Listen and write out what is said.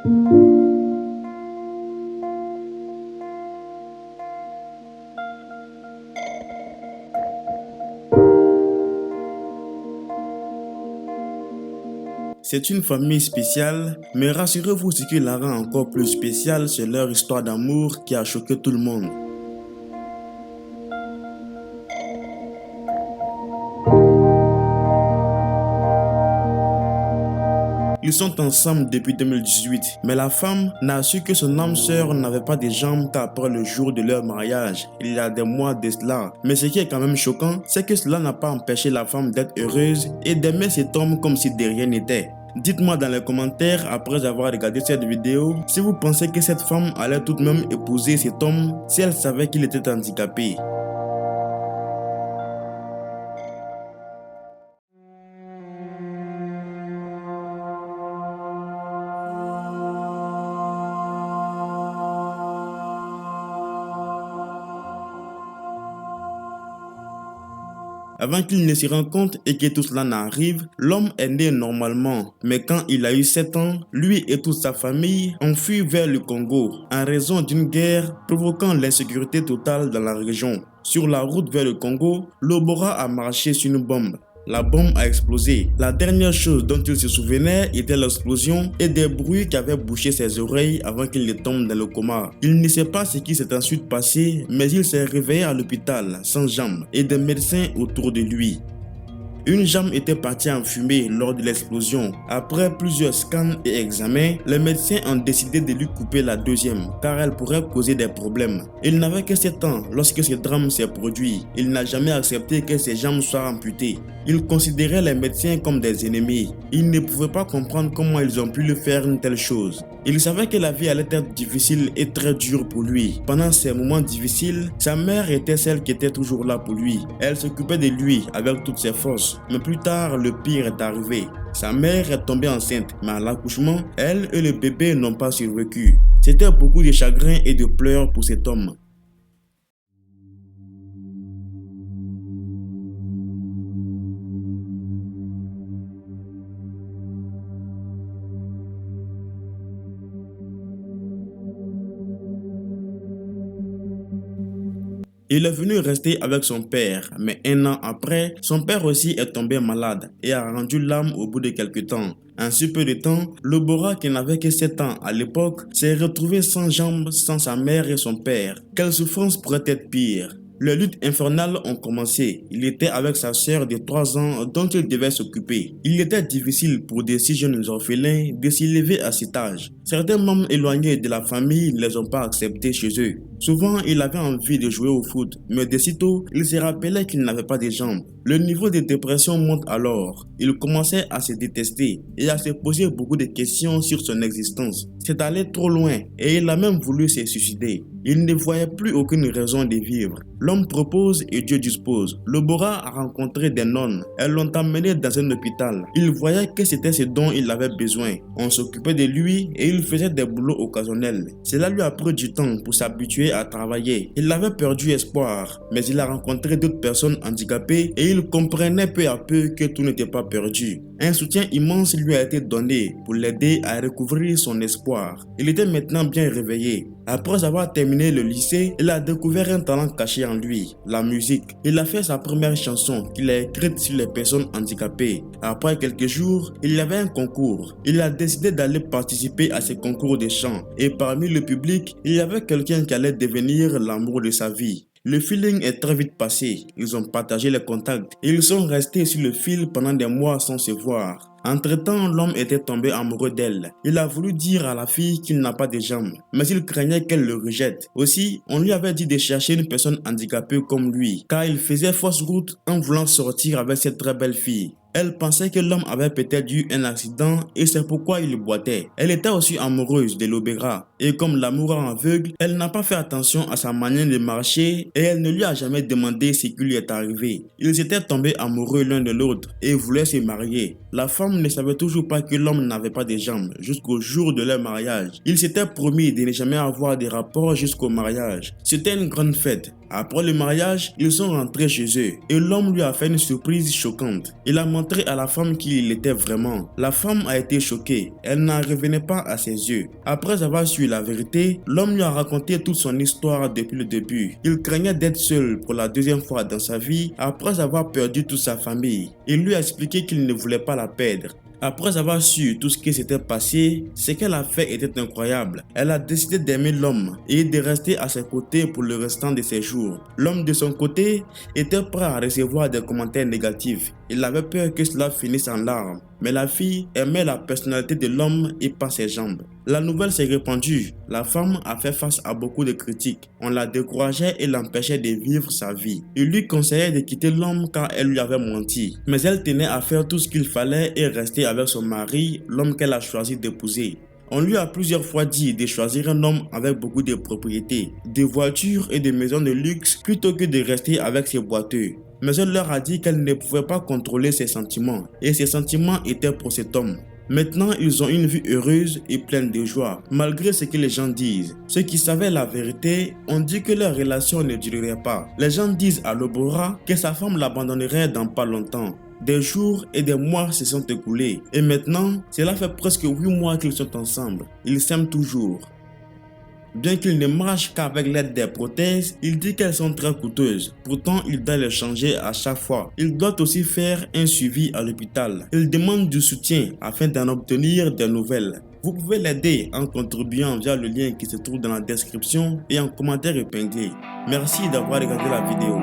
C'est une famille spéciale, mais rassurez-vous, ce qui la rend encore plus spéciale, c'est leur histoire d'amour qui a choqué tout le monde. Ils sont ensemble depuis 2018, mais la femme n'a su que son âme sœur n'avait pas de jambes qu'après le jour de leur mariage, il y a des mois de cela. Mais ce qui est quand même choquant, c'est que cela n'a pas empêché la femme d'être heureuse et d'aimer cet homme comme si de rien n'était. Dites-moi dans les commentaires, après avoir regardé cette vidéo, si vous pensez que cette femme allait tout de même épouser cet homme si elle savait qu'il était handicapé. Avant qu'il ne se rende compte et que tout cela n'arrive, l'homme est né normalement. Mais quand il a eu 7 ans, lui et toute sa famille ont fui vers le Congo en raison d'une guerre provoquant l'insécurité totale dans la région. Sur la route vers le Congo, Lobora a marché sur une bombe. La bombe a explosé. La dernière chose dont il se souvenait était l'explosion et des bruits qui avaient bouché ses oreilles avant qu'il ne tombe dans le coma. Il ne sait pas ce qui s'est ensuite passé, mais il s'est réveillé à l'hôpital sans jambes et des médecins autour de lui. Une jambe était partie en fumée lors de l'explosion. Après plusieurs scans et examens, les médecins ont décidé de lui couper la deuxième car elle pourrait causer des problèmes. Il n'avait que 7 ans lorsque ce drame s'est produit. Il n'a jamais accepté que ses jambes soient amputées. Il considérait les médecins comme des ennemis. Il ne pouvait pas comprendre comment ils ont pu lui faire une telle chose. Il savait que la vie allait être difficile et très dure pour lui. Pendant ces moments difficiles, sa mère était celle qui était toujours là pour lui. Elle s'occupait de lui avec toutes ses forces. Mais plus tard, le pire est arrivé. Sa mère est tombée enceinte, mais à l'accouchement, elle et le bébé n'ont pas survécu. C'était beaucoup de chagrin et de pleurs pour cet homme. Il est venu rester avec son père, mais un an après, son père aussi est tombé malade et a rendu l'âme au bout de quelques temps. En si peu de temps, Lobora, qui n'avait que 7 ans à l'époque, s'est retrouvé sans jambes, sans sa mère et son père. Quelle souffrance pourrait être pire? Les luttes infernales ont commencé. Il était avec sa sœur de 3 ans dont il devait s'occuper. Il était difficile pour des si jeunes orphelins de s'élever à cet âge. Certains membres éloignés de la famille ne les ont pas acceptés chez eux. Souvent, il avait envie de jouer au foot, mais de sitôt, il se rappelait qu'il n'avait pas de jambes. Le niveau de dépression monte alors. Il commençait à se détester et à se poser beaucoup de questions sur son existence. C'est allé trop loin et il a même voulu se suicider. Il ne voyait plus aucune raison de vivre. L'homme propose et Dieu dispose. Lobora a rencontré des nonnes. Elles l'ont emmené dans un hôpital. Il voyait que c'était ce dont il avait besoin. On s'occupait de lui et il faisait des boulots occasionnels. Cela lui a pris du temps pour s'habituer à travailler. Il avait perdu espoir, mais il a rencontré d'autres personnes handicapées et il comprenait peu à peu que tout n'était pas perdu. Un soutien immense lui a été donné pour l'aider à recouvrir son espoir. Il était maintenant bien réveillé. Après avoir terminé le lycée, il a découvert un talent caché en lui, la musique. Il a fait sa première chanson qu'il a écrite sur les personnes handicapées. Après quelques jours, il y avait un concours. Il a décidé d'aller participer à ce concours de chant. Et parmi le public, il y avait quelqu'un qui allait devenir l'amour de sa vie. Le feeling est très vite passé. Ils ont partagé les contacts et ils sont restés sur le fil pendant des mois sans se voir. Entre-temps, l'homme était tombé amoureux d'elle. Il a voulu dire à la fille qu'il n'a pas de jambes, mais il craignait qu'elle le rejette. Aussi, on lui avait dit de chercher une personne handicapée comme lui, car il faisait fausse route en voulant sortir avec cette très belle fille. Elle pensait que l'homme avait peut-être eu un accident et c'est pourquoi il boitait. Elle était aussi amoureuse de Lobera et comme l'amour rend aveugle, elle n'a pas fait attention à sa manière de marcher et elle ne lui a jamais demandé ce qui lui est arrivé. Ils étaient tombés amoureux l'un de l'autre et voulaient se marier. La femme ne savait toujours pas que l'homme n'avait pas de jambes jusqu'au jour de leur mariage. Ils s'étaient promis de ne jamais avoir des rapports jusqu'au mariage. C'était une grande fête. Après le mariage, ils sont rentrés chez eux et l'homme lui a fait une surprise choquante. Il a montré à la femme qui il était vraiment. La femme a été choquée. Elle n'en revenait pas à ses yeux. Après avoir su la vérité, l'homme lui a raconté toute son histoire depuis le début. Il craignait d'être seul pour la deuxième fois dans sa vie après avoir perdu toute sa famille. Il lui a expliqué qu'il ne voulait pas la perdre. Après avoir su tout ce qui s'était passé, ce qu'elle a fait était incroyable. Elle a décidé d'aimer l'homme et de rester à ses côtés pour le restant de ses jours. L'homme de son côté était prêt à recevoir des commentaires négatifs. Il avait peur que cela finisse en larmes. Mais la fille aimait la personnalité de l'homme et pas ses jambes. La nouvelle s'est répandue. La femme a fait face à beaucoup de critiques. On la décourageait et l'empêchait de vivre sa vie. Il lui conseillait de quitter l'homme car elle lui avait menti. Mais elle tenait à faire tout ce qu'il fallait et rester avec son mari, l'homme qu'elle a choisi d'épouser. On lui a plusieurs fois dit de choisir un homme avec beaucoup de propriétés, de voitures et de maisons de luxe plutôt que de rester avec ses boiteux. Mais elle leur a dit qu'elle ne pouvait pas contrôler ses sentiments et ses sentiments étaient pour cet homme. Maintenant, ils ont une vie heureuse et pleine de joie, malgré ce que les gens disent. Ceux qui savaient la vérité ont dit que leur relation ne durerait pas. Les gens disent à Lobora que sa femme l'abandonnerait dans pas longtemps. Des jours et des mois se sont écoulés et maintenant, cela fait presque 8 mois qu'ils sont ensemble. Ils s'aiment toujours. Bien qu'il ne marche qu'avec l'aide des prothèses, il dit qu'elles sont très coûteuses. Pourtant, il doit les changer à chaque fois. Il doit aussi faire un suivi à l'hôpital. Il demande du soutien afin d'en obtenir des nouvelles. Vous pouvez l'aider en contribuant via le lien qui se trouve dans la description et en commentaire épinglé. Merci d'avoir regardé la vidéo.